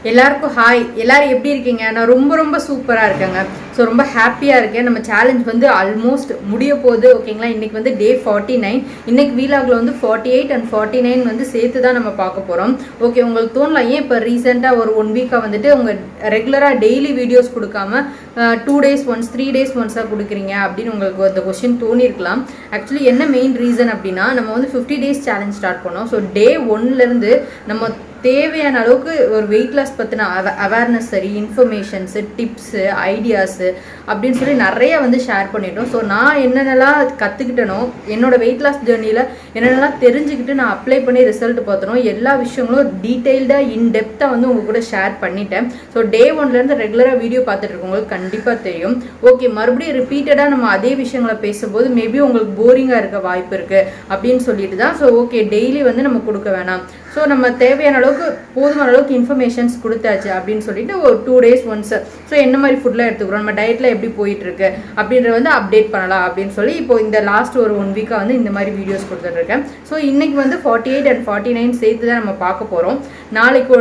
எல்லாருக்கும் ஹாய். எல்லாரும் எப்படி இருக்கீங்க? நான் ரொம்ப சூப்பராக இருக்கேங்க. ஸோ ரொம்ப ஹாப்பியாக இருக்கேன். நம்ம சேலஞ்ச் வந்து ஆல்மோஸ்ட் முடிய போகுது. ஓகேங்களா, இன்றைக்கி வந்து டே 49. இன்றைக்கி வீலாகில் வந்து 48 and 49 வந்து சேர்த்து தான் நம்ம பார்க்க போகிறோம். ஓகே, உங்களுக்கு தோணலாம் ஏன் இப்போ ரீசெண்டாக ஒரு 1 வீக்காக வந்துட்டு உங்கள் ரெகுலராக டெய்லி வீடியோஸ் கொடுக்காம 2 days once 3 days once கொடுக்குறீங்க அப்படின்னு உங்களுக்கு அந்த கொஸ்டின் தோணியிருக்கலாம். ஆக்சுவலி என்ன மெயின் ரீசன் அப்படின்னா, நம்ம வந்து 50 days சேலஞ்ச் ஸ்டார்ட் பண்ணோம். ஸோ டே 1லேருந்து நம்ம தேவையான அளவுக்கு ஒரு வெயிட் லாஸ் பற்றின அவேர்னஸ் சரி, இன்ஃபர்மேஷன்ஸு, டிப்ஸு, ஐடியாஸு அப்படின்னு சொல்லி நிறைய வந்து ஷேர் பண்ணிட்டோம். ஸோ நான் என்னென்னலாம் கற்றுக்கிட்டனோ, என்னோடய வெயிட் லாஸ் ஜேர்னியில் என்னென்னலாம் தெரிஞ்சுக்கிட்டு நான் அப்ளை பண்ணி ரிசல்ட் பார்த்தனோ எல்லா விஷயங்களும் டீட்டெயில்டாக இன்டெப்த்தாக வந்து உங்கள் கூட ஷேர் பண்ணிட்டேன். ஸோ டே 1லேருந்து ரெகுலராக வீடியோ பார்த்துட்டு இருக்கவங்களுக்கு கண்டிப்பாக தெரியும். ஓகே, மறுபடியும் ரிப்பீட்டடாக நம்ம அதே விஷயங்களை பேசும்போது மேபி உங்களுக்கு போரிங்காக இருக்க வாய்ப்பு இருக்குது அப்படின்னு சொல்லிட்டு தான். ஸோ ஓகே, டெய்லி வந்து நம்ம கொடுக்க வேணாம். ஸோ நம்ம தேவையான அளவுக்கு போதுமான அளவுக்கு இன்ஃபர்மேஷன்ஸ் கொடுத்தாச்சு அப்படின்னு சொல்லிட்டு ஒரு 2 days once ஸோ என்ன மாதிரி ஃபுட்லாம் எடுத்துக்கிறோம், நம்ம டயட்டில் எப்படி போயிட்டுருக்கு அப்படின்றத வந்து அப்டேட் பண்ணலாம் அப்படின்னு சொல்லி இப்போ இந்த லாஸ்ட் ஒரு 1 வீக்காக வந்து இந்த மாதிரி வீடியோஸ் கொடுத்துட்ருக்கேன். ஸோ இன்றைக்கி வந்து 48 and 49 சேர்த்து தான் நம்ம பார்க்க போகிறோம். நாளைக்கு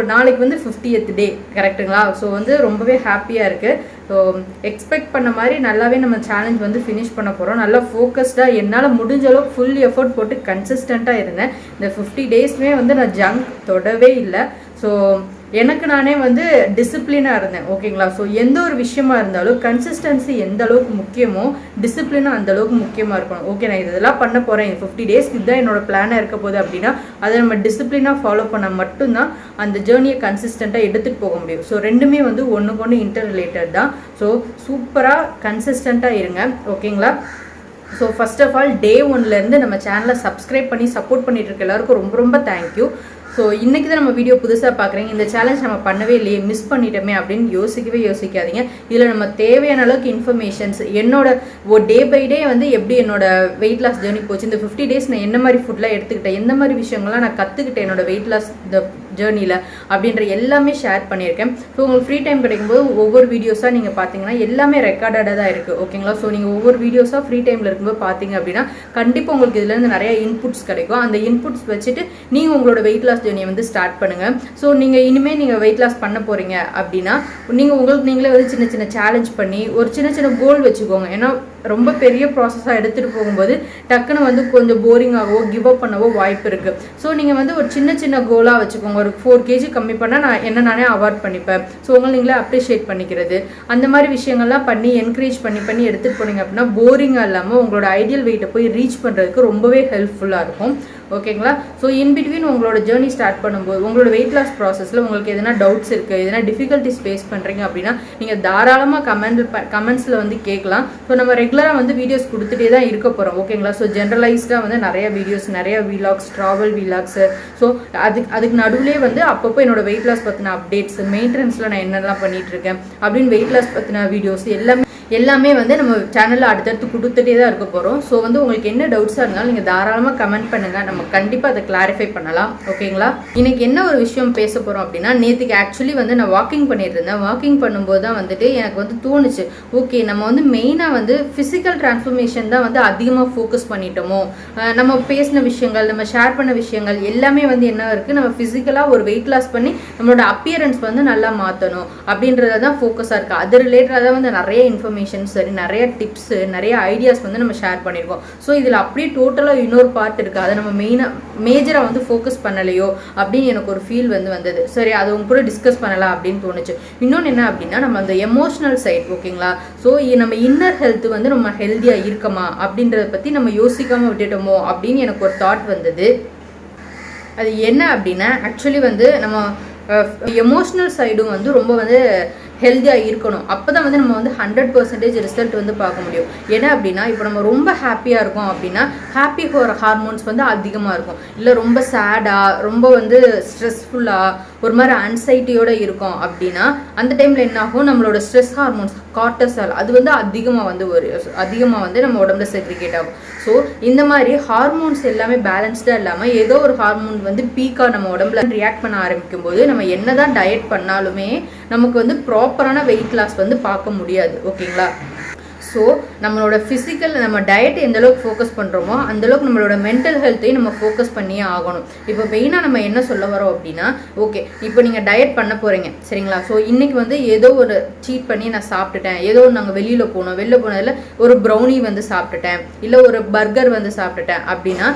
வந்து 50th டே, கரெக்டுங்களா? ஸோ வந்து ரொம்பவே ஹாப்பியாக இருக்குது. ஸோ எக்ஸ்பெக்ட் பண்ண மாதிரி நல்லாவே நம்ம சேலஞ்ச் வந்து ஃபினிஷ் பண்ண போகிறோம். நல்லா ஃபோக்கஸ்டாக என்னால் முடிஞ்ச அளவுக்கு ஃபுல் எஃபர்ட் போட்டு கன்சிஸ்டண்ட்டாக இருந்தேன். இந்த 50 daysமே வந்து நான் ஜங்க் தொடவே இல்லை. ஸோ எனக்கு நானே வந்து டிசிப்ளினாக இருந்தேன். ஓகேங்களா? ஸோ எந்த ஒரு விஷயமா இருந்தாலும் கன்சிஸ்டன்சி எந்த அளவுக்கு முக்கியமோ டிசிப்ளினாக அந்த அளவுக்கு முக்கியமாக இருக்கணும். ஓகே, நான் இதெல்லாம் பண்ண போகிறேன், 50 daysக்கு இதுதான் என்னோட பிளானாக இருக்க போகுது அப்படின்னா அதை நம்ம டிசிப்ளினாக ஃபாலோ பண்ண மட்டும்தான் அந்த ஜேர்னியை கன்சிஸ்டண்ட்டாக எடுத்துகிட்டு போக முடியும். ஸோ ரெண்டுமே வந்து ஒன்றுக்கு ஒன்று இன்டர் ரிலேட்டட் தான். ஸோ சூப்பராக கன்சிஸ்டண்ட்டாக இருங்க. ஓகேங்களா? So first of all day 1லேருந்து நம்ம சேனலை சப்ஸ்கிரைப் பண்ணி சப்போர்ட் பண்ணிட்டு இருக்க எல்லாருக்கும் ரொம்ப தேங்க்யூ. ஸோ இன்றைக்கி தான் நம்ம வீடியோ புதுசாக பார்க்குறீங்க, இந்த சேலஞ்ச் நம்ம பண்ணவே இல்லையே, மிஸ் பண்ணிட்டோமே அப்படின்னு யோசிக்காதீங்க. இதில் நம்ம தேவையான அளவுக்கு இன்ஃபர்மேஷன்ஸ், என்னோட டே பை டே வந்து எப்படி என்னோட வெயிட் லாஸ் ஜேர்னி போச்சு, இந்த 50 days நான் என்ன மாதிரி ஃபுட்லாம் எடுத்துக்கிட்டேன், எந்த மாதிரி விஷயங்கள்லாம் நான் கற்றுக்கிட்டேன் என்னோட வெயிட் லாஸ் ஜேர்னியில் அப்படின்ற எல்லாமே ஷேர் பண்ணியிருக்கேன். ஸோ உங்களுக்கு ஃப்ரீ டைம் கிடைக்கும்போது ஒவ்வொரு வீடியோஸாக நீங்கள் பார்த்தீங்கன்னா எல்லாமே ரெக்கார்டடாக தான் இருக்குது. ஓகேங்களா? ஸோ நீங்கள் ஒவ்வொரு வீடியோஸாக ஃப்ரீ டைமில் இருக்கும்போது பார்த்தீங்க அப்படின்னா கண்டிப்பாக உங்களுக்கு இதுலேருந்து நிறைய இன்புட்ஸ் கிடைக்கும். அந்த இன்புட்ஸ் வச்சுட்டு நீங்கள் உங்களோட வெயிட் லாஸ் ஜேர்னியை வந்து ஸ்டார்ட் பண்ணுங்கள். ஸோ நீங்கள் இனிமேல் நீங்கள் வெயிட் லாஸ் பண்ண போகிறீங்க அப்படின்னா நீங்கள் உங்களுக்கு நீங்களே வந்து சின்ன சேலஞ்ச் பண்ணி ஒரு சின்ன கோல் வச்சுக்கோங்க. ஏன்னா ரொம்ப பெரிய ப்ராசஸாக எடுத்துகிட்டு போகும்போது டக்குன்னு வந்து கொஞ்சம் போரிங்காகவோ கிவ் அப் பண்ணவோ வாய்ப்பு இருக்குது. ஸோ நீங்கள் வந்து ஒரு சின்ன கோலாக வச்சுக்கோங்க. ஒரு 4 kg கம்மி பண்ணால் நான் நானே அவார்ட் பண்ணிப்பேன். ஸோ உங்களை நீங்களே அப்ரிஷியேட் பண்ணிக்கிறது, அந்த மாதிரி விஷயங்கள்லாம் பண்ணி என்கரேஜ் பண்ணி எடுத்துகிட்டு போனீங்க அப்படின்னா போரிங்காக இல்லாமல் உங்களோட ஐடியல் வெயிட்டை போய் ரீச் பண்ணுறதுக்கு ரொம்பவே ஹெல்ப்ஃபுல்லாக இருக்கும். ஓகேங்களா? ஸோ இன்பிட்வீன் உங்களோட ஜேர்னி ஸ்டார்ட் பண்ணும்போது உங்களோட வெயிட் லாஸ் ப்ராசஸில் உங்களுக்கு எதனா டவுட்ஸ் இருக்குது, எதனா டிஃபிகல்ட்டிஸ் ஃபேஸ் பண்ணுறீங்க அப்படின்னா நீங்கள் தாராளமாக கமெண்ட்ஸில் வந்து கேட்கலாம். ஸோ நம்ம ரெகுலராக வந்து வீடியோஸ் கொடுத்துட்டே தான் இருக்க போகிறோம். ஓகேங்களா? ஸோ ஜென்ரலைஸ்டாக வந்து நிறைய வீடியோஸ், நிறைய வீலாக்ஸ், ட்ராவல் வீலாக்ஸு, ஸோ அதுக்கு நடுவிலே வந்து அப்பப்போ என்னோட வெயிட் லாஸ் பற்றின அப்டேட்ஸ், மெயின்டெனன்ஸில் நான் என்னெல்லாம் பண்ணிகிட்ருக்கேன் அப்படின்னு வெயிட் லாஸ் பற்றின வீடியோஸ் எல்லாமே வந்து நம்ம சேனலில் அடுத்தடுத்து கொடுத்துட்டே தான் இருக்க போகிறோம். ஸோ வந்து உங்களுக்கு என்ன டவுட்ஸாக இருந்தாலும் நீங்கள் தாராளமாக கமெண்ட் பண்ணுங்கள், நம்ம கண்டிப்பாக அதை கிளாரிஃபை பண்ணலாம். ஓகேங்களா? இன்றைக்கி என்ன ஒரு விஷயம் பேச போகிறோம் அப்படின்னா, நேற்றுக்கு ஆக்சுவலி வந்து நான் வாக்கிங் பண்ணிட்டு இருந்தேன். வாக்கிங் பண்ணும்போது தான் வந்துட்டு எனக்கு வந்து தோணுச்சு, ஓகே நம்ம வந்து மெயினாக வந்து ஃபிசிக்கல் டிரான்ஸ்ஃபர்மேஷன் தான் வந்து அதிகமாக ஃபோக்கஸ் பண்ணிட்டோமோ, நம்ம பேசின விஷயங்கள், நம்ம ஷேர் பண்ண விஷயங்கள் எல்லாமே வந்து என்ன இருக்குது, நம்ம ஃபிசிக்கலாக ஒரு வெயிட் லாஸ் பண்ணி நம்மளோட அப்பியரன்ஸ் வந்து நல்லா மாற்றணும் அப்படின்றத தான் ஃபோக்கஸாக இருக்குது. அது ரிலேட்டடாக தான் வந்து நிறைய இன்ஃபர்மேஷன் சரி, நிறைய டிப்ஸு, நிறைய ஐடியாஸ் வந்து நம்ம ஷேர் பண்ணியிருக்கோம். ஸோ இதில் அப்படியே டோட்டலாக இன்னொரு பார்ட் இருக்குது, அதை நம்ம மேஜராக வந்து ஃபோக்கஸ் பண்ணலையோ அப்படின்னு எனக்கு ஒரு ஃபீல் வந்தது. சரி, அது உங்க கூட டிஸ்கஸ் பண்ணலாம் அப்படின்னு தோணுச்சு. இன்னொன்று என்ன அப்படின்னா, நம்ம அந்த எமோஷனல் சைட், ஓகேங்களா? ஸோ நம்ம இன்னர் ஹெல்த் வந்து நம்ம ஹெல்த்தியாக இருக்கமா அப்படின்றத பற்றி நம்ம யோசிக்காமல் விட்டுட்டோமோ அப்படின்னு எனக்கு ஒரு தாட் வந்தது. அது என்ன அப்படின்னா, ஆக்சுவலி வந்து நம்ம எமோஷ்னல் சைடும் வந்து ரொம்ப வந்து ஹெல்த்தியாக இருக்கணும். அப்போ தான் வந்து நம்ம வந்து 100% ரிசல்ட் வந்து பார்க்க முடியும். ஏன்னா அப்படின்னா, இப்போ நம்ம ரொம்ப ஹாப்பியாக இருக்கோம் அப்படின்னா ஹாப்பி ஹார்மோன்ஸ் வந்து அதிகமாக இருக்கும். இல்லை ரொம்ப சேடாக, ரொம்ப வந்து ஸ்ட்ரெஸ்ஃபுல்லாக, ஒரு மாதிரி அன்சைட்டியோடு இருக்கும் அப்படின்னா அந்த டைமில் என்ன ஆகும், நம்மளோட ஸ்ட்ரெஸ் ஹார்மோன்ஸ் கார்டிசால் அது வந்து அதிகமாக வந்து நம்ம உடம்புல செக்ரிகேட் ஆகும். ஸோ இந்த மாதிரி ஹார்மோன்ஸ் எல்லாமே பேலன்ஸ்டாக இல்லாமல் ஏதோ ஒரு ஹார்மோன் வந்து பீக்காக நம்ம உடம்புல ரியாக்ட் பண்ண ஆரம்பிக்கும் போது நம்ம என்ன தான் டயட் பண்ணாலுமே நமக்கு வந்து ப்ராப்பரான வெயிட் லாஸ் வந்து பார்க்க முடியாது. ஓகேங்களா? ஸோ நம்மளோட ஃபிசிக்கல் நம்ம டயட் எந்த அளவுக்கு ஃபோக்கஸ் பண்ணுறோமோ அந்தளவுக்கு நம்மளோட மென்டல் ஹெல்த்தையும் நம்ம ஃபோக்கஸ் பண்ணியே ஆகணும். இப்போ மெயினாக நம்ம என்ன சொல்ல வரோம் அப்படின்னா, ஓகே இப்போ நீங்கள் டயட் பண்ண போகிறீங்க சரிங்களா. ஸோ இன்றைக்கி வந்து ஏதோ ஒரு சீட் பண்ணி நான் சாப்பிட்டுட்டேன், ஏதோ நாங்கள் வெளியில் போனதில் ஒரு ப்ரௌனி வந்து சாப்பிட்டுட்டேன், இல்லை ஒரு பர்கர் வந்து சாப்பிட்டுட்டேன் அப்படின்னா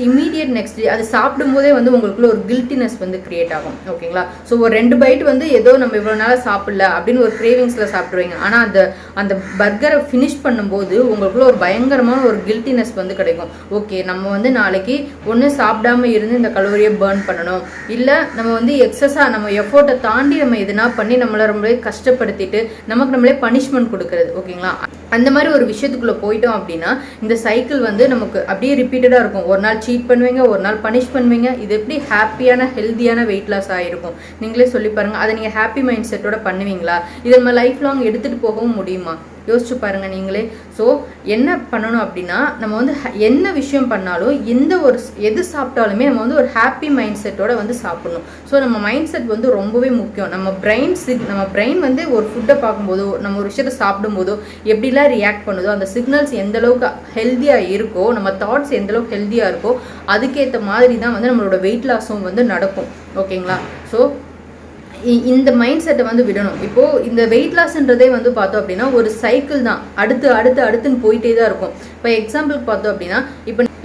இம்மீடியட் நெக்ஸ்ட் அது சாப்பிடும்போதே வந்து உங்களுக்குள்ள ஒரு கில்ட்டினஸ் வந்து கிரியேட் ஆகும். ஓகேங்களா. ஸோ ஒரு 2 பைட் வந்து ஏதோ நம்ம இவ்வளோ நாளாக சாப்பிடல அப்படின்னு ஒரு கிரேவிங்ஸில் சாப்பிடுவீங்க. ஆனால் அந்த பர்கரை ஃபினிஷ் பண்ணும்போது உங்களுக்குள்ள ஒரு பயங்கரமான ஒரு கில்ட்டினஸ் வந்து கிடைக்கும். ஓகே நம்ம வந்து நாளைக்கு ஒன்று சாப்பிடாம இருந்து இந்த கலோரியை பர்ன் பண்ணணும், இல்லை நம்ம வந்து எக்ஸஸாக நம்ம எஃபோர்ட்டை தாண்டி நம்ம எதுனா பண்ணி நம்மளை ரொம்பவே கஷ்டப்படுத்திட்டு நமக்கு நம்மளே பனிஷ்மெண்ட் கொடுக்குறது. ஓகேங்களா. அந்த மாதிரி ஒரு விஷயத்துக்குள்ளே போயிட்டோம் அப்படின்னா இந்த சைக்கிள் வந்து நமக்கு அப்படியே ரிப்பீட்டடாக இருக்கும். ஒரு நாள் சீட் பண்ணுவீங்க, ஒரு நாள் பனிஷ் பண்ணுவீங்க. இது எப்படி ஹாப்பியான ஹெல்த்தியான வெயிட் லாஸ் ஆகிருக்கும் நீங்களே சொல்லி பாருங்கள். அதை நீங்கள் ஹாப்பி மைண்ட் செட்டோட பண்ணுவீங்களா? இதை நம்ம லைஃப் லாங் எடுத்துகிட்டு போகவும் முடியுமா? யோசிச்சு பாருங்கள் நீங்களே. ஸோ என்ன பண்ணணும் அப்படின்னா, நம்ம வந்து என்ன விஷயம் பண்ணாலும் எது சாப்பிட்டாலுமே நம்ம வந்து ஒரு ஹாப்பி மைண்ட் செட்டோட வந்து சாப்பிடணும். ஸோ நம்ம மைண்ட் செட் வந்து ரொம்பவே முக்கியம். நம்ம பிரெயின் வந்து ஒரு ஃபுட்டை பார்க்கும்போதோ நம்ம ஒரு விஷயத்தை சாப்பிடும்போதோ எப்படிலாம் ரியாக்ட் பண்ணுதோ, அந்த சிக்னல்ஸ் எந்த அளவுக்கு ஹெல்த்தியாக இருக்கோ, நம்ம தாட்ஸ் எந்த அளவுக்கு ஹெல்த்தியாக இருக்கோ அதுக்கேற்ற மாதிரி தான் வந்து நம்மளோட வெயிட் லாஸும் வந்து நடக்கும். ஓகேங்களா. ஸோ இந்த மைண்ட் செட்டை வந்து விடணும். இப்போது இந்த வெயிட் லாஸ்ன்றதே வந்து பார்த்தோம் அப்படின்னா ஒரு சைக்கிள் தான், அடுத்துன்னு போயிட்டே தான் இருக்கும். இப்போ எக்ஸாம்பிளுக்கு பார்த்தோம் அப்படின்னா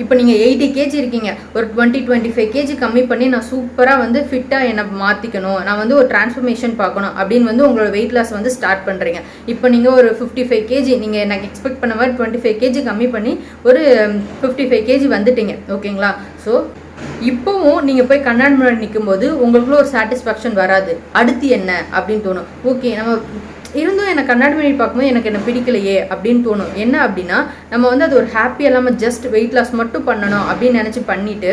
இப்போ நீங்கள் 80 kg இருக்கீங்க, ஒரு 20-25 kg கம்மி பண்ணி நான் சூப்பராக வந்து ஃபிட்டாக என்னை மாற்றிக்கணும், நான் வந்து ஒரு டிரான்ஸ்ஃபர்மேஷன் பார்க்கணும் அப்படின்னு வந்து உங்களோட வெயிட் லாஸ் வந்து ஸ்டார்ட் பண்ணுறீங்க. இப்போ நீங்கள் ஒரு 55 kg நீங்கள் எனக்கு எக்ஸ்பெக்ட் பண்ண மாதிரி 25 kg கம்மி பண்ணி ஒரு 55 kg வந்துட்டீங்க. ஓகேங்களா. ஸோ இப்போவும் நீங்கள் போய் கண்ணாடி முன்னாடி நிற்கும்போது உங்களுக்குள்ள ஒரு சாட்டிஸ்ஃபேக்ஷன் வராது. அடுத்து என்ன அப்படின்னு தோணும். ஓகே நம்ம இருந்தும் எனக்கு கண்ணாடி முன்னாடி பார்க்கும்போது எனக்கு என்ன பிடிக்கலையே அப்படின்னு தோணும். என்ன அப்படின்னா நம்ம வந்து அது ஒரு ஹாப்பி இல்லாமல் ஜஸ்ட் வெயிட் லாஸ் மட்டும் பண்ணணும் அப்படின்னு நினச்சி பண்ணிவிட்டு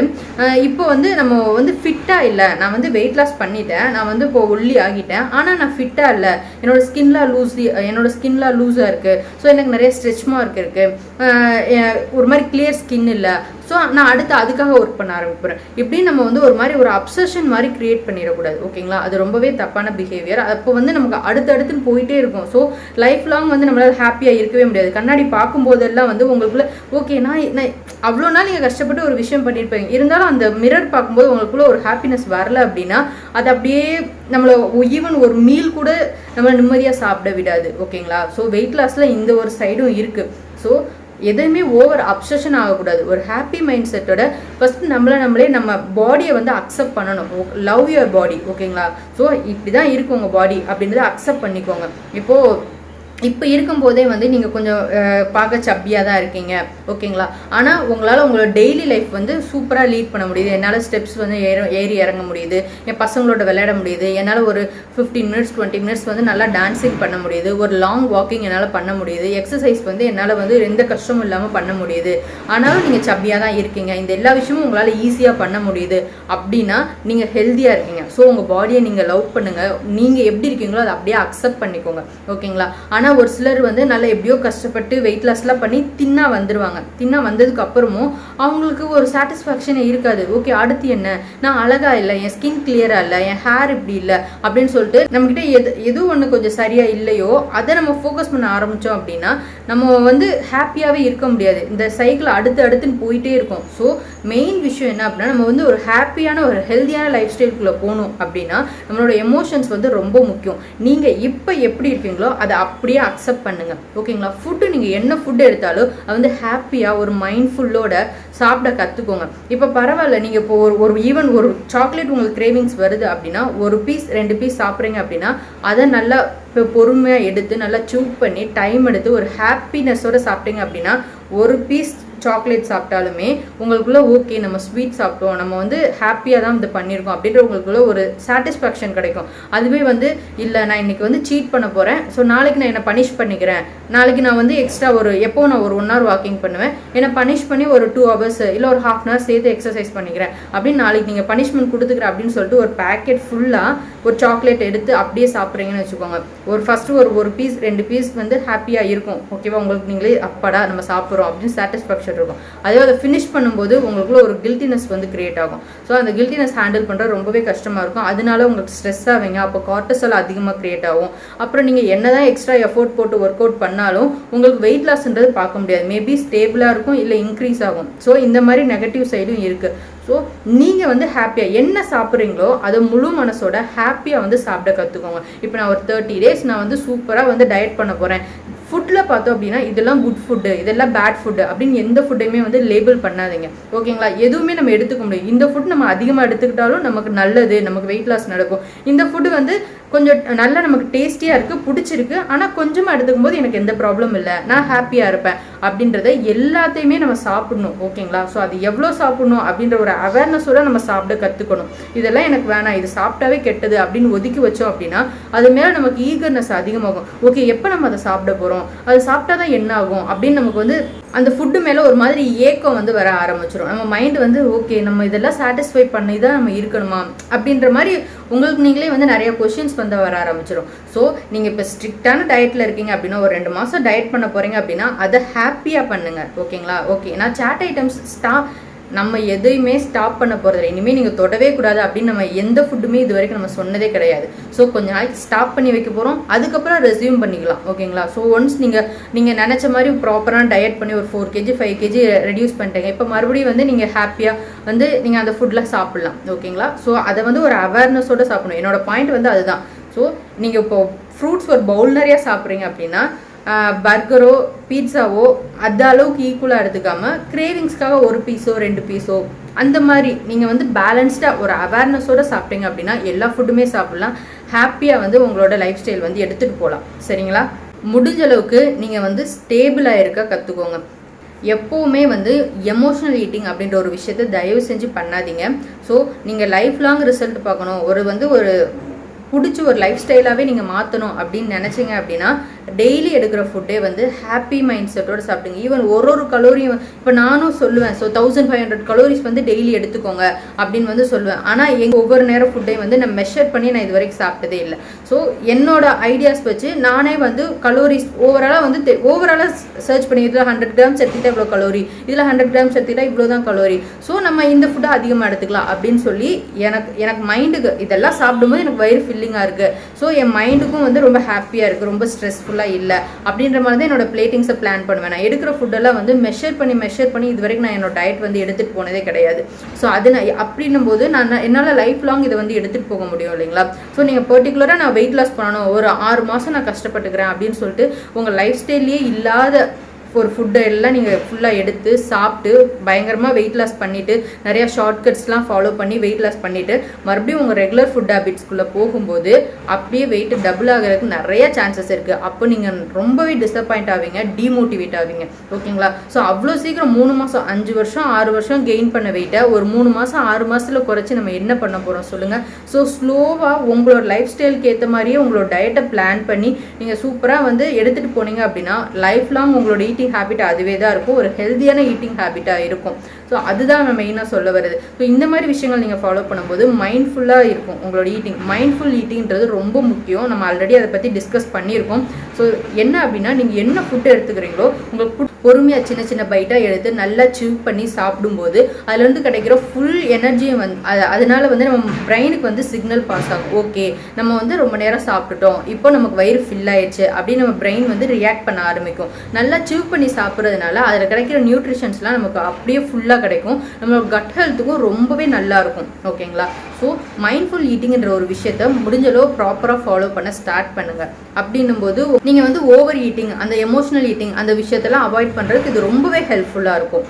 இப்போ வந்து நம்ம வந்து ஃபிட்டாக இல்லை, நான் வந்து வெயிட் லாஸ் பண்ணிட்டேன், நான் வந்து இப்போ ஒல்லி ஆகிட்டேன், ஆனால் நான் ஃபிட்டாக இல்லை, என்னோட ஸ்கின்லாம் லூஸாக இருக்குது, ஸோ எனக்கு நிறைய ஸ்ட்ரெச் மார்க் இருக்குது, ஒரு மாதிரி கிளியர் ஸ்கின் இல்லை, ஸோ நான் அதுக்காக ஒர்க் பண்ண ஆரம்பிக்கிறேன். இப்படின்னு நம்ம வந்து ஒரு மாதிரி ஒரு அப்சஷன் மாதிரி கிரியேட் பண்ணிடக்கூடாது. ஓகேங்களா. அது ரொம்பவே தப்பான பிஹேவியர். அப்போ வந்து நமக்கு அடுத்துன்னு போயிட்டே இருக்கும். ஸோ லைஃப் லாங் வந்து நம்மளால் ஹாப்பியாக இருக்கவே முடியாது. கண்ணாடி பார்க்கும்போதெல்லாம் வந்து உங்களுக்குள்ள ஓகே நான் அவ்வளோ நாள் நீங்கள் கஷ்டப்பட்டு ஒரு விஷயம் பண்ணியிருப்பீங்க, இருந்தாலும் அந்த மிரர் பார்க்கும்போது உங்களுக்குள்ள ஒரு ஹாப்பினஸ் வரல அப்படின்னா அது அப்படியே நம்மளை ஈவன் ஒரு மீல் கூட நம்மளை நிம்மதியாக சாப்பிட விடாது. ஓகேங்களா. ஸோ வெயிட் லாஸில் இந்த ஒரு சைடும் இருக்குது. ஸோ எதுவுமே ஓவர் அப்சஷன் ஆகக்கூடாது. ஒரு ஹாப்பி மைண்ட் செட்டோட ஃபஸ்ட்டு நம்மளே நம்ம பாடியை வந்து அக்செப்ட் பண்ணணும். Love your body. ஓகேங்களா. ஸோ இப்படி தான் இருக்கும் உங்கள் பாடி அப்படின்றத அக்செப்ட் பண்ணிக்கோங்க. இப்போ இருக்கும்போதே வந்து நீங்கள் கொஞ்சம் பார்க்க சப்பியாக தான் இருக்கீங்க. ஓகேங்களா. ஆனால் உங்களால் உங்களோட டெய்லி லைஃப் வந்து சூப்பராக லீட் பண்ண முடியுது. என்னால் ஸ்டெப்ஸ் வந்து ஏறி இறங்க முடியுது, என் பசங்களோட விளையாட முடியுது, என்னால் ஒரு 15 minutes 20 minutes வந்து நல்லா டான்ஸிங் பண்ண முடியுது, ஒரு லாங் வாக்கிங் என்னால் பண்ண முடியுது, எக்ஸசைஸ் வந்து என்னால் வந்து எந்த கஷ்டமும் இல்லாமல் பண்ண முடியுது. ஆனாலும் நீங்கள் சப்பியாக தான் இருக்கீங்க. இந்த எல்லா விஷயமும் உங்களால் ஈஸியாக பண்ண முடியுது அப்படின்னா நீங்கள் ஹெல்த்தியாக இருக்கீங்க. ஸோ உங்கள் பாடியை நீங்கள் லவ் பண்ணுங்கள். நீங்கள் எப்படி இருக்கீங்களோ அதை அப்படியே அக்செப்ட் பண்ணிக்கோங்க. ஓகேங்களா. ஆனால் ஒரு சிலர் வந்து நல்லா எப்படியோ கஷ்டப்பட்டு வெயிட் லாஸ்லாம் பண்ணி தின்னா வந்ததுக்கு அப்புறமும் அவங்களுக்கு ஒரு சாட்டிஸ்ஃபேக்ஷனே இருக்காது. ஓகே அடுத்து என்ன, நான் அழகா இல்லை, என் ஸ்கின் கிளியரா இல்லை, என் ஹேர் இப்படி இல்லை அப்படின்னு சொல்லிட்டு நம்மகிட்ட எது ஒன்று கொஞ்சம் சரியா இல்லையோ அதை நம்ம ஃபோக்கஸ் பண்ண ஆரம்பித்தோம் அப்படின்னா நம்ம வந்து ஹாப்பியாகவே இருக்க முடியாது. இந்த சைக்கிள் அடுத்துன்னு போயிட்டே இருக்கும். ஸோ மெயின் விஷயம் என்ன அப்படின்னா நம்ம வந்து ஒரு ஹாப்பியான ஒரு ஹெல்த்தியான லைஃப் ஸ்டைலுக்குள்ளே போகணும் அப்படின்னா நம்மளோட எமோஷன்ஸ் வந்து ரொம்ப முக்கியம். நீங்கள் இப்போ எப்படி இருக்கீங்களோ அதை அப்படியே அக்செப்ட் பண்ணுங்க. ஓகேங்களா. ஃபுட்டு நீங்கள் என்ன ஃபுட்டு எடுத்தாலும் அது வந்து ஹாப்பியாக ஒரு மைண்ட்ஃபுல்லோட சாப்பிட கற்றுக்கோங்க. இப்போ பரவாயில்ல நீங்கள் இப்போ ஒரு ஈவன் ஒரு சாக்லேட் உங்களுக்கு கிரேவிங்ஸ் வருது அப்படின்னா ஒரு பீஸ் 2 பீஸ் சாப்பிட்றீங்க அப்படின்னா அதை நல்லா இப்போ பொறுமையாக எடுத்து நல்லா சூப் பண்ணி டைம் எடுத்து ஒரு ஹாப்பினஸோடு சாப்பிட்டீங்க அப்படின்னா ஒரு பீஸ் சாக்லேட் சாப்பிட்டாலுமே உங்களுக்குள்ள ஓகே நம்ம ஸ்வீட் சாப்பிட்டோம், நம்ம வந்து ஹாப்பியாக தான் இது பண்ணியிருக்கோம் அப்படின்ற உங்களுக்குள்ள ஒரு சாட்டிஸ்ஃபேக்ஷன் கிடைக்கும். அதுவே வந்து இல்லை நான் இன்னைக்கு வந்து சீட் பண்ண போகிறேன், ஸோ நாளைக்கு நான் என்னை பனிஷ் பண்ணிக்கிறேன், நாளைக்கு நான் வந்து எக்ஸ்ட்ரா எப்போ நான் ஒரு 1 hour வாக்கிங் பண்ணுவேன், என்னை பனிஷ் பண்ணி ஒரு 2 hours இல்லை ஒரு 1/2 hour சேர்த்து எக்ஸசைஸ் பண்ணிக்கிறேன் அப்படின்னு நாளைக்கு நீங்கள் பனிஷ்மெண்ட் கொடுத்துக்கிறேன் அப்படின்னு சொல்லிட்டு ஒரு பேக்கெட் ஃபுல்லாக ஒரு சாக்லேட் எடுத்து அப்படியே சாப்பிட்றீங்கன்னு வச்சுக்கோங்க. ஃபஸ்ட்டு ஒரு பீஸ் 2 பீஸ் வந்து ஹாப்பியாக இருக்கும். ஓகேவா. உங்களுக்கு நீங்களே அப்பாடா நம்ம சாப்பிட்றோம் அப்படின்னு சாட்டிஸ்ஃபேக்ஷன் மைண்ட் செட் இருக்கும். அதே அதை ஃபினிஷ் பண்ணும்போது உங்களுக்குள்ள ஒரு கில்ட்டினஸ் வந்து கிரியேட் ஆகும். ஸோ அந்த கில்ட்டினஸ் ஹேண்டில் பண்ணுறது ரொம்பவே கஷ்டமாக இருக்கும். அதனால உங்களுக்கு ஸ்ட்ரெஸ் ஆவீங்க. அப்போ கார்டிசால் அதிகமாக கிரியேட் ஆகும். அப்புறம் நீங்கள் என்னதான் எக்ஸ்ட்ரா எஃபோர்ட் போட்டு ஒர்க் அவுட் பண்ணாலும் உங்களுக்கு வெயிட் லாஸ்ன்றது பார்க்க முடியாது. மேபி ஸ்டேபிளாக இருக்கும், இல்லை இன்க்ரீஸ் ஆகும். ஸோ இந்த மாதிரி நெகட்டிவ் சைடும் இருக்குது. ஸோ நீங்கள் வந்து ஹாப்பியாக என்ன சாப்பிட்றீங்களோ அதை முழு மனசோட ஹாப்பியாக வந்து சாப்பிட கற்றுக்கோங்க. இப்போ நான் ஒரு 30 days நான் வந்து சூப்பராக வந்து டயட் பண்ண போகிறேன். ஃபுட்டில் பார்த்தோம் அப்படின்னா இதெல்லாம் குட் ஃபுட்டு, இதெல்லாம் பேட் ஃபுட்டு அப்படின்னு எந்த ஃபுட்டையுமே வந்து லேபிள் பண்ணாதீங்க. ஓகேங்களா? எதுவுமே நம்ம எடுத்துக்க முடியும். இந்த ஃபுட் நம்ம அதிகமாக எடுத்துக்கிட்டாலும் நமக்கு நல்லது, நமக்கு வெயிட் லாஸ் நடக்கும். இந்த ஃபுட்டு வந்து கொஞ்சம் நல்லா நமக்கு டேஸ்டியாக இருக்குது, பிடிச்சிருக்கு, ஆனால் கொஞ்சமாக எடுத்துக்கும் போது எனக்கு எந்த ப்ராப்ளம் இல்லை, நான் ஹாப்பியாக இருப்பேன் அப்படின்றத எல்லாத்தையுமே நம்ம சாப்பிடணும். ஓகேங்களா? ஸோ அது எவ்வளோ சாப்பிடணும் அப்படின்ற ஒரு அவேர்னஸோட நம்ம சாப்பிட கற்றுக்கணும். இதெல்லாம் எனக்கு வேணாம், இது சாப்பிட்டாவே கெட்டது அப்படின்னு ஒதுக்கி வச்சோம் அப்படின்னா அது மேலே நமக்கு ஈகர்னஸ் அதிகமாகும். ஓகே, எப்போ நம்ம அதை சாப்பிட போகிறோம், அது சாப்பிட்டா தான் என்ன ஆகும் அப்படின்னு நமக்கு வந்து அந்த ஃபுட்டு மேலே ஒரு மாதிரி ஏக்கம் வந்து வர ஆரம்பிச்சிடும். நம்ம மைண்ட் வந்து ஓகே நம்ம இதெல்லாம் சாட்டிஸ்ஃபை பண்ணி தான் நம்ம இருக்கணுமா அப்படின்ற மாதிரி உங்களுக்கு நீங்களே வந்து நிறைய கொஷின்ஸ் வந்து வர ஆரம்பிச்சிடும். ஸோ நீங்கள் இப்போ ஸ்ட்ரிக்டான டயட்டில் இருக்கீங்க அப்படின்னா ஒரு 2 மாதம் டயட் பண்ண போகிறீங்க அப்படின்னா அதை ஹாப்பியாக பண்ணுங்கள். ஓகேங்களா? ஓகே, நான் சாட் ஐட்டம்ஸ் நம்ம எதையுமே ஸ்டாப் பண்ண போகிறது இனிமேல் நீங்கள் தொடவே கூடாது அப்படின்னு நம்ம எந்த ஃபுட்டுமே இது வரைக்கும் நம்ம சொன்னதே கிடையாது. ஸோ கொஞ்ச நாளைக்கு ஸ்டாப் பண்ணி வைக்க போகிறோம், அதுக்கப்புறம் ரெஸ்யூம் பண்ணிக்கலாம். ஓகேங்களா? ஸோ ஒன்ஸ் நீங்கள் நினச்ச மாதிரி ப்ராப்பரான டயட் பண்ணி ஒரு 4 kg 5 kg ரெடியூஸ் பண்ணிட்டீங்க, இப்போ மறுபடியும் வந்து நீங்கள் ஹாப்பியாக வந்து நீங்கள் அந்த ஃபுட்லாம் சாப்பிட்லாம். ஓகேங்களா? ஸோ அதை வந்து ஒரு அவேர்னஸோடு சாப்பிடணும். என்னோட பாயிண்ட் வந்து அதுதான். ஸோ நீங்கள் இப்போ ஃப்ரூட்ஸ் ஒரு பவுல் நிறையா சாப்பிட்றீங்க அப்படின்னா பர்கரோ பீட்சாவோ அந்த அளவுக்கு ஈக்குவலாக எடுத்துக்காமல் கிரேவிங்ஸ்க்காக 1 பீஸோ 2 பீஸோ அந்த மாதிரி நீங்கள் வந்து பேலன்ஸ்டாக ஒரு அவேர்னஸோடு சாப்பிட்டீங்க அப்படின்னா எல்லா ஃபுட்டுமே சாப்பிட்லாம். ஹாப்பியாக வந்து உங்களோட லைஃப் ஸ்டைல் வந்து எடுத்துகிட்டு போகலாம். சரிங்களா? முடிஞ்ச அளவுக்கு நீங்கள் வந்து ஸ்டேபிளாக இருக்க கற்றுக்கோங்க. எப்போவுமே வந்து எமோஷனல் ஈட்டிங் அப்படின்ற ஒரு விஷயத்தை தயவு செஞ்சு பண்ணாதீங்க. ஸோ நீங்கள் லைஃப் லாங் ரிசல்ட் பார்க்கணும், ஒரு பிடிச்ச ஒரு லைஃப் ஸ்டைலாகவே நீங்கள் மாற்றணும் அப்படின்னு நினச்சிங்க அப்படின்னா டெய்லி எடுக்கிற ஃபுட்டே வந்து ஹாப்பி மைண்ட் செட்டோடு சாப்பிடுங்க. ஈவன் ஒரு கலோரியும் இப்போ நானும் சொல்லுவேன். ஸோ 1500 கலோரிஸ் வந்து டெய்லி எடுத்துக்கோங்க அப்படின்னு வந்து சொல்லுவேன். ஆனால் ஒவ்வொரு நேரம் ஃபுட்டையும் வந்து நான் மெஷர் பண்ணி நான் இது வரைக்கும் சாப்பிட்டதே இல்லை. ஸோ என்னோட ஐடியாஸ் வச்சு நானே வந்து கலோரிஸ் ஓவராலாக சர்ச் பண்ணி இதில் 100 கிராம்ஸ் எடுத்துக்கிட்டா இவ்வளோ கலோரி, இதில் 100 கிராம்ஸ் எடுத்துக்கிட்டா இவ்வளோ தான் கலோரி, ஸோ நம்ம இந்த ஃபுட்டை அதிகமாக எடுத்துக்கலாம் அப்படின்னு சொல்லி எனக்கு மைண்டுக்கு இதெல்லாம் சாப்பிடும்போது எனக்கு வயிறு ஃபில்லிங்காக இருக்குது. ஸோ என் மைண்டுக்கும் வந்து ரொம்ப ஹாப்பியாக இருக்குது, ரொம்ப ஸ்ட்ரெஸ்ஃபுல்லாக இல்லை அப்படின்ற மாதிரி தான் என்னோட பிளேட்டிங்ஸை பிளான் பண்ணுவேன். நான் எடுக்கிற ஃபுட்டெல்லாம் வந்து மெஷர் பண்ணி இது வரைக்கும் நான் என்னோட டயட் வந்து எடுத்துகிட்டு போனதே கிடையாது. ஸோ அது நான் அப்படின்னும் போது என்னால் லைஃப் லாங் இதை வந்து எடுத்துகிட்டு போக முடியும் இல்லைங்களா? ஸோ நீங்கள் பர்டிகுலராக நான் வெயிட் லாஸ் பண்ணணும், ஒரு 6 மாதம் நான் கஷ்டப்பட்டுக்கிறேன் அப்படின்னு சொல்லிட்டு உங்கள் லைஃப் ஸ்டைல்லையே இல்லாத ஒரு ஃபுட்டை எல்லாம் நீங்கள் ஃபுல்லாக எடுத்து சாப்பிட்டு பயங்கரமாக வெயிட் லாஸ் பண்ணிவிட்டு நிறையா ஷார்ட்கட்ஸ்லாம் ஃபாலோ பண்ணி வெயிட் லாஸ் பண்ணிவிட்டு மறுபடியும் உங்கள் ரெகுலர் ஃபுட் ஹேபிட்ஸ்குள்ளே போகும்போது அப்படியே வெயிட் டபுள் ஆகிறதுக்கு நிறைய சான்சஸ் இருக்குது. அப்போ நீங்கள் ரொம்பவே டிசப்பாயிண்ட் ஆவீங்க, டிமோட்டிவேட் ஆவீங்க. ஓகேங்களா? ஸோ அவ்வளோ சீக்கிரம் 3 மாதம் 5 வருஷம் 6 வருஷம் கெயின் பண்ண வெயிட்டை ஒரு 3 மாதம் 6 மாதத்தில் குறைச்சி நம்ம என்ன பண்ண போகிறோம் சொல்லுங்கள்? ஸோ ஸ்லோவாக உங்களோட லைஃப் ஸ்டைலுக்கு ஏற்ற மாதிரியே உங்களோட டயட்டை பிளான் பண்ணி நீங்கள் சூப்பராக வந்து எடுத்துகிட்டு போனீங்க அப்படின்னா லைஃப் லாங் உங்களோட ஈட்டிங் ஹேபிட் அதுவே தான் இருக்கும், ஒரு ஹெல்தியான ஈட்டிங் ஹேபிட்டாக இருக்கும். ஸோ அதுதான் நம்ம மெயினாக சொல்ல வருது. ஸோ இந்த மாதிரி விஷயங்கள் நீங்கள் ஃபாலோ பண்ணும்போது மைண்ட்ஃபுல்லாக இருக்கும் உங்களோட ஈட்டிங். மைண்ட்ஃபுல் ஈட்டிங்கிறது ரொம்ப முக்கியம். நம்ம ஆல்ரெடி அதை பற்றி டிஸ்கஸ் பண்ணியிருக்கோம். ஸோ என்ன அப்படின்னா நீங்கள் என்ன ஃபுட்டு எடுத்துக்கிறீங்களோ உங்களுக்கு பொறுமையாக சின்ன சின்ன பைட்டாக எடுத்து நல்லா சிவ் பண்ணி சாப்பிடும்போது அதுலேருந்து கிடைக்கிற ஃபுல் எனர்ஜியும் வந்து அதனால வந்து நம்ம பிரெயினுக்கு வந்து சிக்னல் பாஸ் ஆகும். ஓகே நம்ம வந்து ரொம்ப நேரம் சாப்பிட்டுட்டோம், இப்போ நமக்கு வயிறு ஃபில் ஆயிடுச்சு அப்படின்னு நம்ம பிரெயின் வந்து ரியாக்ட் பண்ண ஆரம்பிக்கும். நல்லா சிவ் பண்ணி சாப்பிட்றதுனால அதில் கிடைக்கிற நியூட்ரிஷன்ஸ்லாம் நமக்கு அப்படியே ஃபுல்லாக கிடைக்கும். நம்மளோட கட் ஹெல்த்துக்கும் ரொம்பவே நல்லா இருக்கும். ஓகேங்களா? ஸோ மைண்ட்ஃபுல் ஈட்டிங்ன்ற ஒரு விஷயத்த முடிஞ்சளவு ப்ராப்பராக ஃபாலோ பண்ண ஸ்டார்ட் பண்ணுங்க. அப்படின்னும் போது நீங்கள் வந்து ஓவர் ஈட்டிங் அந்த எமோஷனல் ஈட்டிங் அந்த விஷயத்தெல்லாம் அவாய்ட் பண்ணுறதுக்கு இது ரொம்பவே ஹெல்ப்ஃபுல்லாக இருக்கும்.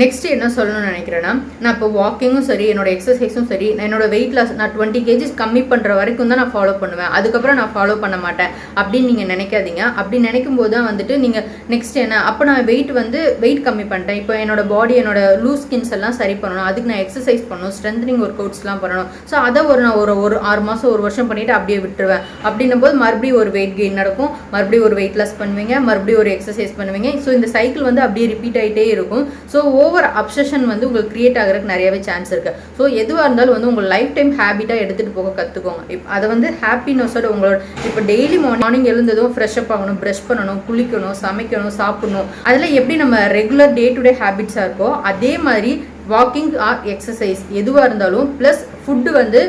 நெக்ஸ்ட் என்ன சொல்லணும்னு நினைக்கிறேன்னா நான் இப்போ வாக்கிங்கும் சரி என்னோட எக்ஸசைஸும் சரி என்னோட வெயிட் லாஸ் நான் 20 kg கம்மி பண்ணுற வரைக்கும் தான் நான் ஃபாலோ பண்ணுவேன், அதுக்கப்புறம் நான் ஃபாலோ பண்ண மாட்டேன் அப்படின்னு நீங்கள் நினைக்காதீங்க. அப்படி நினைக்கும் போது தான் வந்துட்டு நீங்கள் நெக்ஸ்ட் என்ன அப்போ நான் வெயிட் கம்மி பண்ணிட்டேன், இப்போ என்னோட பாடி என்னோட லூஸ் ஸ்கின்ஸ் எல்லாம் சரி பண்ணணும், அதுக்கு நான் எக்ஸசைஸ் பண்ணணும், ஸ்ட்ரென்த்னிங் ஒர்க் அவுட்ஸ்லாம் பண்ணணும். ஸோ அதை நான் ஒரு 6 மாதம் 1 வருஷம் பண்ணிவிட்டு அப்படியே விட்டுருவேன். அப்படின்னும் போது மறுபடியும் ஒரு வெயிட் கெயின் நடக்கும், மறுபடியும் ஒரு வெயிட் லாஸ் பண்ணுவீங்க, மறுபடியும் ஒரு எக்ஸசைஸ் பண்ணுவீங்க. ஸோ இந்த சைக்கிள் வந்து அப்படியே ரிப்பீட் ஆகிட்டே இருக்கும். ஸோ ஓவர் அப்சஷன் வந்து உங்களுக்கு கிரியேட் ஆகிறதுக்கு நிறையவே சான்ஸ் இருக்குது. ஸோ எதுவாக இருந்தாலும் வந்து உங்கள் லைஃப் டைம் ஹேபிட்டாக எடுத்துகிட்டு போக கற்றுக்கோங்க. அதை வந்து ஹாப்பினஸோட உங்களோட இப்போ டெய்லி மார்னிங் எழுந்ததும் ஃப்ரெஷ்அப் ஆகணும், ப்ரஷ் பண்ணணும், குளிக்கணும், சமைக்கணும், சாப்பிடணும், அதெல்லாம் எப்படி நம்ம ரெகுலர் டே டு டே ஹேபிட்ஸாக இருக்கோ அதே மாதிரி வாக்கிங் ஆர் எக்ஸசைஸ் எதுவாக இருந்தாலும் ப்ளஸ் ஃபுட்டு வந்து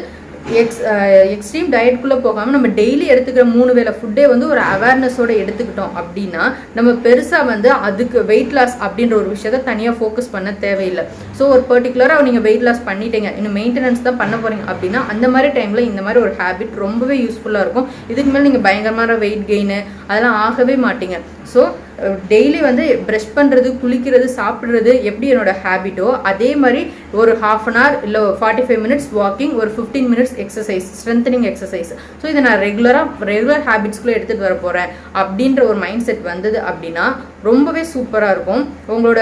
எக்ஸ்ட்ரீம் டயட்குள்ளே போகாமல் நம்ம டெய்லி எடுத்துக்கிற 3 வேளை ஃபுட்டே வந்து ஒரு அவேர்னஸோடு எடுத்துக்கிட்டோம் அப்படின்னா நம்ம பெருசாக வந்து அதுக்கு வெயிட் லாஸ் அப்படின்ற ஒரு விஷயத்த தனியாக ஃபோக்கஸ் பண்ண தேவையில்லை. ஸோ ஒரு பர்டிகுலராக நீங்கள் வெயிட் லாஸ் பண்ணிட்டீங்க, இன்னும் மெயின்டெனன்ஸ் தான் பண்ண போகிறீங்க அப்படின்னா அந்த மாதிரி டைமில் இந்த மாதிரி ஒரு ஹேபிட் ரொம்பவே யூஸ்ஃபுல்லாக இருக்கும். இதுக்கு மேலே நீங்கள் பயங்கரமான வெயிட் கெயின் அதெல்லாம் ஆகவே மாட்டீங்க. ஸோ டெய்லி வந்து ப்ரஷ் பண்ணுறது, குளிக்கிறது, சாப்பிட்றது எப்படி என்னோட ஹேபிட்டோ அதே மாதிரி ஒரு 1/2 hour இல்லை 45 minutes வாக்கிங், ஒரு 15 minutes exercise, strengthening exercise. So இதை நான் ரெகுலர் ஹேபிட்ஸ்குள்ளே எடுத்துகிட்டு வர போகிறேன் அப்படின்ற ஒரு மைண்ட் செட் வந்தது அப்படின்னா ரொம்பவே சூப்பராக இருக்கும். உங்களோட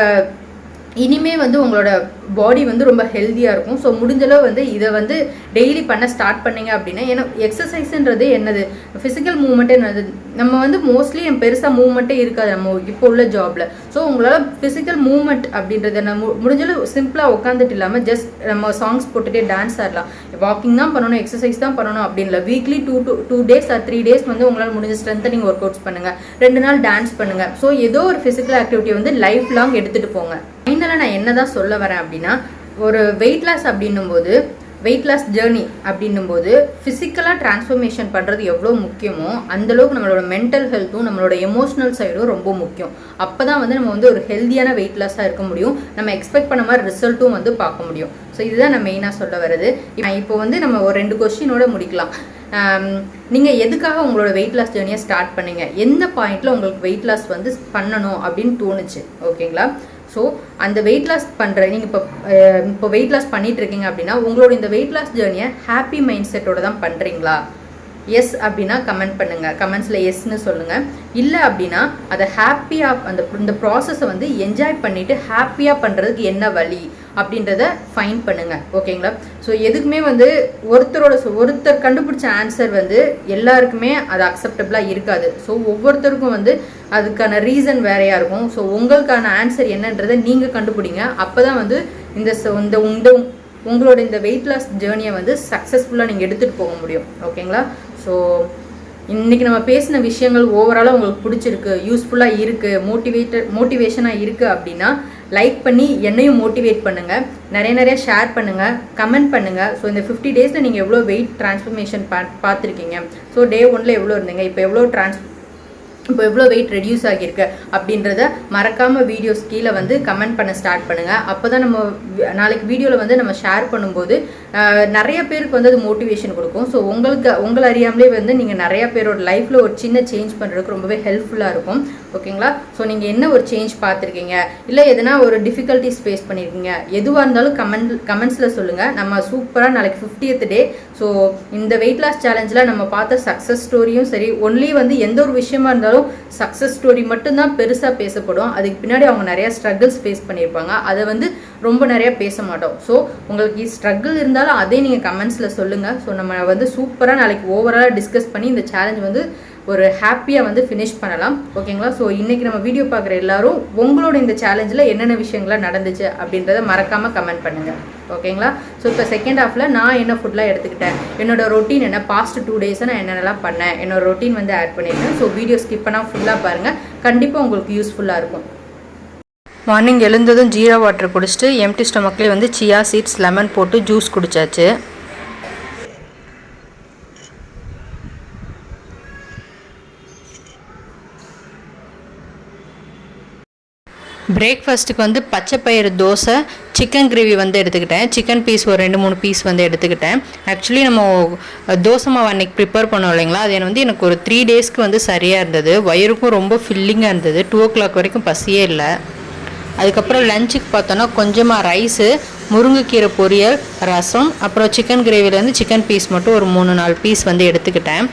இனிமே வந்து உங்களோட பாடி வந்து ரொம்ப ஹெல்த்தியாக இருக்கும். ஸோ முடிஞ்சளவு வந்து இதை வந்து டெய்லி பண்ண ஸ்டார்ட் பண்ணிங்க அப்படின்னா, ஏன்னா எக்ஸசைஸுன்றது என்னது, ஃபிசிக்கல் மூவ்மெண்ட்டே என்னது, நம்ம வந்து மோஸ்ட்லி பெருசாக மூவ்மெண்ட்டே இருக்காது நம்ம இப்போ உள்ள ஜாபில். ஸோ உங்களால் ஃபிசிக்கல் மூவ்மெண்ட் அப்படின்றத நம்ம முடிஞ்சளவு சிம்பிளாக உட்காந்துட்டு இல்லாமல் ஜஸ்ட் நம்ம சாங்ஸ் போட்டுகிட்டே டான்ஸ் ஆடலாம். வாக்கிங் தான் பண்ணணும், எக்ஸசைஸ் தான் பண்ணணும் அப்படின்னு இல்லை. வீக்லி 2 days ஆர் 3 days வந்து உங்களால் முடிஞ்ச ஸ்ட்ரென்தனிங் ஒர்க் அவுட்ஸ் பண்ணுங்கள், 2 நாள் டான்ஸ் பண்ணுங்கள். ஸோ ஏதோ ஒரு ஃபிசிக்கல் ஆக்டிவிட்டி வந்து லைஃப் லாங் எடுத்துகிட்டு போங்க. ஃபைனலாக நான் என்ன தான் சொல்ல வரேன் அப்படின்னா, ஒரு வெயிட் லாஸ் அப்படின்னும்போது, வெயிட் லாஸ் ஜேர்னி அப்படின்னும்போது ஃபிசிக்கலாக டிரான்ஸ்ஃபர்மேஷன் பண்ணுறது எவ்வளோ முக்கியமோ அந்தளவுக்கு நம்மளோட மென்டல் ஹெல்த்தும் நம்மளோட எமோஷனல் சைடும் ரொம்ப முக்கியம். அப்போ தான் வந்து நம்ம வந்து ஒரு ஹெல்த்தியான வெயிட் லாஸாக இருக்க முடியும், நம்ம எக்ஸ்பெக்ட் பண்ண மாதிரி ரிசல்ட்டும் வந்து பார்க்க முடியும். ஸோ இதுதான் நான் மெயினாக சொல்ல வருது. இப்போ வந்து நம்ம ஒரு 2 கொஸ்டினோட முடிக்கலாம். நீங்கள் எதுக்காக உங்களோட வெயிட் லாஸ் ஜேர்னியை ஸ்டார்ட் பண்ணீங்க, எந்த பாயிண்டில் உங்களுக்கு வெயிட் லாஸ் வந்து பண்ணணும் அப்படின்னு தோணுச்சு, ஓகேங்களா? ஸோ அந்த வெயிட் லாஸ் பண்ணுற நீங்கள் இப்போ வெயிட் லாஸ் பண்ணிட்டு இருக்கீங்க அப்படின்னா உங்களோட இந்த வெயிட் லாஸ் ஜேர்னியை ஹாப்பி மைண்ட் செட்டோட தான் பண்ணுறீங்களா? எஸ் அப்படின்னா கமெண்ட் பண்ணுங்கள், கமெண்ட்ஸில் எஸ்ன்னு சொல்லுங்கள். இல்லை அப்படின்னா அதை ஹாப்பியாக இந்த ப்ராசஸை வந்து என்ஜாய் பண்ணிவிட்டு ஹாப்பியாக பண்ணுறதுக்கு என்ன வழி அப்படின்றத ஃபைன் பண்ணுங்கள், ஓகேங்களா? ஸோ எதுக்குமே வந்து ஒருத்தர் கண்டுபிடிச்ச ஆன்சர் வந்து எல்லாருக்குமே அது அக்செப்டபிளாக இருக்காது. ஸோ ஒவ்வொருத்தருக்கும் வந்து அதுக்கான ரீசன் வேறையாக இருக்கும். ஸோ உங்களுக்கான ஆன்சர் என்னன்றதை நீங்கள் கண்டுபிடிங்க. அப்போ தான் வந்து உங்களோட இந்த வெயிட் லாஸ் ஜேர்னியை வந்து சக்ஸஸ்ஃபுல்லாக நீங்கள் எடுத்துகிட்டு போக முடியும், ஓகேங்களா? ஸோ இன்றைக்கி நம்ம பேசின விஷயங்கள் ஓவராலாக உங்களுக்கு பிடிச்சிருக்கு, யூஸ்ஃபுல்லாக இருக்குது, மோட்டிவேஷனாக இருக்குது அப்படின்னா லைக் பண்ணி என்னையும் மோட்டிவேட் பண்ணுங்கள், நிறைய ஷேர் பண்ணுங்கள், கமெண்ட் பண்ணுங்கள். ஸோ இந்த 50 days நீங்கள் எவ்வளோ வெயிட் டிரான்ஸ்ஃபர்மேஷன் பார்த்துருக்கீங்க, ஸோ டே 1 எவ்வளோ இருந்தீங்க, இப்போ எவ்வளோ வெயிட் ரெடியூஸ் ஆகியிருக்கு அப்படின்றத மறக்காமல் வீடியோஸ் கீழே வந்து கமெண்ட் பண்ண ஸ்டார்ட் பண்ணுங்கள். அப்போ தான் நம்ம நாளைக்கு வீடியோவில் வந்து நம்ம ஷேர் பண்ணும்போது நிறைய பேருக்கு வந்து அது மோட்டிவேஷன் கொடுக்கும். ஸோ உங்களை அறியாமலே வந்து நீங்கள் நிறையா பேரோட லைஃப்பில் ஒரு சின்ன சேஞ்ச் பண்ணுறதுக்கு ரொம்பவே ஹெல்ப்ஃபுல்லாக இருக்கும், ஓகேங்களா? ஸோ நீங்கள் என்ன ஒரு சேஞ்ச் பார்த்துருக்கீங்க, இல்லை எதனா ஒரு டிஃபிகல்ட்டிஸ் ஃபேஸ் பண்ணியிருக்கீங்க, எதுவாக இருந்தாலும் கமெண்ட்ஸில் சொல்லுங்கள். நம்ம சூப்பராக நாளைக்கு 50th டே. ஸோ இந்த வெயிட் லாஸ் சேலஞ்சில் நம்ம பார்த்த சக்ஸஸ் ஸ்டோரியும் சரி, ஒன்லி வந்து எந்த ஒரு விஷயமா இருந்தாலும் சக்ஸஸ் ஸ்டோரி மட்டும்தான் பெருசாக பேசப்படும். அதுக்கு பின்னாடி அவங்க நிறையா ஸ்ட்ரகிள்ஸ் ஃபேஸ் பண்ணியிருப்பாங்க, அதை வந்து ரொம்ப நிறையா பேச மாட்டோம். ஸோ உங்களுக்கு ஸ்ட்ரகிள் இருந்தாலும் அதே நீங்கள் கமெண்ட்ஸில் சொல்லுங்கள். ஸோ நம்ம வந்து சூப்பராக நாளைக்கு ஓவராலாக டிஸ்கஸ் பண்ணி இந்த சேலஞ்ச் வந்து ஒரு ஹாப்பியாக வந்து ஃபினிஷ் பண்ணலாம், ஓகேங்களா? ஸோ இன்றைக்கி நம்ம வீடியோ பார்க்குற எல்லாரும் உங்களோட இந்த சேலஞ்சில் என்னென்ன விஷயங்கள்லாம் நடந்துச்சு அப்படின்றத மறக்காமல் கமெண்ட் பண்ணுங்கள், ஓகேங்களா? ஸோ இப்போ செகண்ட் ஹாஃபில் நான் என்ன ஃபுட்லாம் எடுத்துக்கிட்டேன், என்னோட ரொட்டீன் என்ன, பாஸ்ட் 2 days நான் என்னென்னலாம் பண்ணேன், என்னோட ரொட்டீன் வந்து ஆட் பண்ணியிருக்கேன். ஸோ வீடியோ ஸ்கிப் பண்ணால் ஃபுல்லாக பாருங்கள், கண்டிப்பாக உங்களுக்கு யூஸ்ஃபுல்லாக இருக்கும். மார்னிங் எழுந்ததும் ஜீரா வாட்டர் குடிச்சிட்டு எம்டி ஸ்டொமக்லேயே வந்து சியா சீட்ஸ் லெமன் போட்டு ஜூஸ் குடித்தாச்சு. பிரேக்ஃபாஸ்ட்டுக்கு வந்து பச்சைப்பயிறு தோசை, சிக்கன் கிரேவி வந்து எடுத்துக்கிட்டேன். சிக்கன் பீஸ் ஒரு 2-3 பீஸ் வந்து எடுத்துக்கிட்டேன். ஆக்சுவலி நம்ம தோசை மாவு அன்றைக்கி ப்ரிப்பேர் பண்ணோம் இல்லைங்களா, அது வந்து எனக்கு ஒரு 3 daysக்கு வந்து சரியாக இருந்தது. வயிறுக்கும் ரொம்ப ஃபில்லிங்காக இருந்தது. 2 o'clock வரைக்கும் பசியே இல்லை. அதுக்கப்புறம் லஞ்சுக்கு பார்த்தோன்னா கொஞ்சமாக ரைஸு, முருங்கைக்கீரை பொரியல், ரசம், அப்புறம் சிக்கன் கிரேவிலேருந்து சிக்கன் பீஸ் மட்டும் ஒரு 3-4 பீஸ் வந்து எடுத்துக்கிட்டேன்.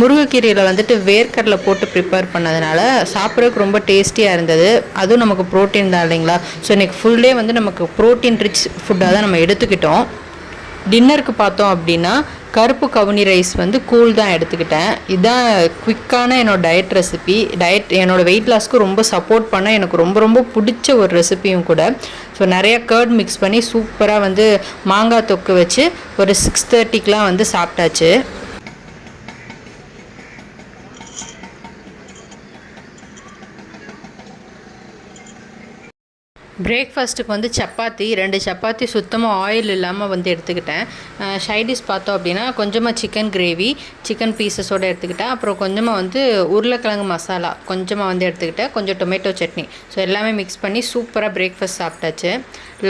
முருங்கைக்கீரையில் வந்துட்டு வேர்க்கடலை போட்டு ப்ரிப்பேர் பண்ணதுனால சாப்பிட்றதுக்கு ரொம்ப டேஸ்டியாக இருந்தது. அதுவும் நமக்கு ப்ரோட்டீன் தான் இல்லைங்களா. ஸோ இன்றைக்கி ஃபுல் டே வந்து நமக்கு ப்ரோட்டீன் ரிச் ஃபுட்டாக தான் நம்ம எடுத்துக்கிட்டோம். டின்னருக்கு பார்த்தோம் அப்படின்னா கருப்பு கவுனி ரைஸ் வந்து கூல் தான் எடுத்துக்கிட்டேன். இதுதான் குவிக்கான என்னோடய டயட் ரெசிபி. என்னோடய வெயிட் லாஸ்க்கு ரொம்ப சப்போர்ட் பண்ண எனக்கு ரொம்ப ரொம்ப பிடிச்ச ஒரு ரெசிபியும் கூட. ஸோ நிறையா கர்ட் மிக்ஸ் பண்ணி சூப்பராக வந்து மாங்காய் தொக்கு வச்சு ஒரு 6:30க்கெலாம் வந்து சாப்பிட்டாச்சு. பிரேக்ஃபாஸ்ட்டுக்கு வந்து சப்பாத்தி 2 சப்பாத்தி சுத்தமாக ஆயில் இல்லாமல் வந்து எடுத்துக்கிட்டேன். சைடிஷ் பார்த்தோம் அப்படின்னா கொஞ்சமாக சிக்கன் கிரேவி, சிக்கன் பீசஸோடு எடுத்துக்கிட்டேன். அப்புறம் கொஞ்சமாக வந்து உருளைக்கிழங்கு மசாலா கொஞ்சமாக வந்து எடுத்துக்கிட்டேன். கொஞ்சம் டொமேட்டோ சட்னி. ஸோ எல்லாமே மிக்ஸ் பண்ணி சூப்பராக பிரேக்ஃபாஸ்ட் சாப்பிட்டாச்சு.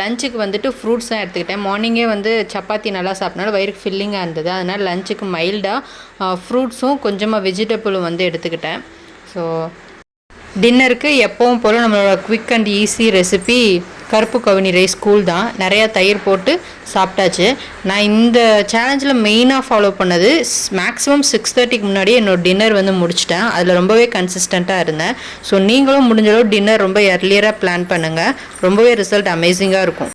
லஞ்சுக்கு வந்துட்டு ஃப்ரூட்ஸ் தான் எடுத்துக்கிட்டேன். மார்னிங்கே வந்து சப்பாத்தி நல்லா சாப்பிட்னாலும் வயிறுக்கு ஃபில்லிங்காக இருந்தது. அதனால் லஞ்சுக்கு மைல்டாக ஃப்ரூட்ஸும் கொஞ்சமாக வெஜிடபிளும் வந்து எடுத்துக்கிட்டேன். ஸோ டின்னருக்கு எப்பவும் போல் நம்மளோட குவிக் அண்ட் ஈஸி ரெசிபி கருப்பு கவுனி ரைஸ் கூல் தான். நிறையா தயிர் போட்டு சாப்பிட்டாச்சு. நான் இந்த சேலஞ்சில் மெயினாக ஃபாலோ பண்ணது மேக்ஸிமம் 6:30க்கு முன்னாடியே என்னோடய டின்னர் வந்து முடிச்சிட்டேன். அதில் ரொம்பவே கன்சிஸ்டண்ட்டாக இருந்தேன். ஸோ நீங்களும் முடிஞ்சளவு டின்னர் ரொம்ப எர்லியராக பிளான் பண்ணுங்கள். ரொம்பவே ரிசல்ட் அமேசிங்காக இருக்கும்.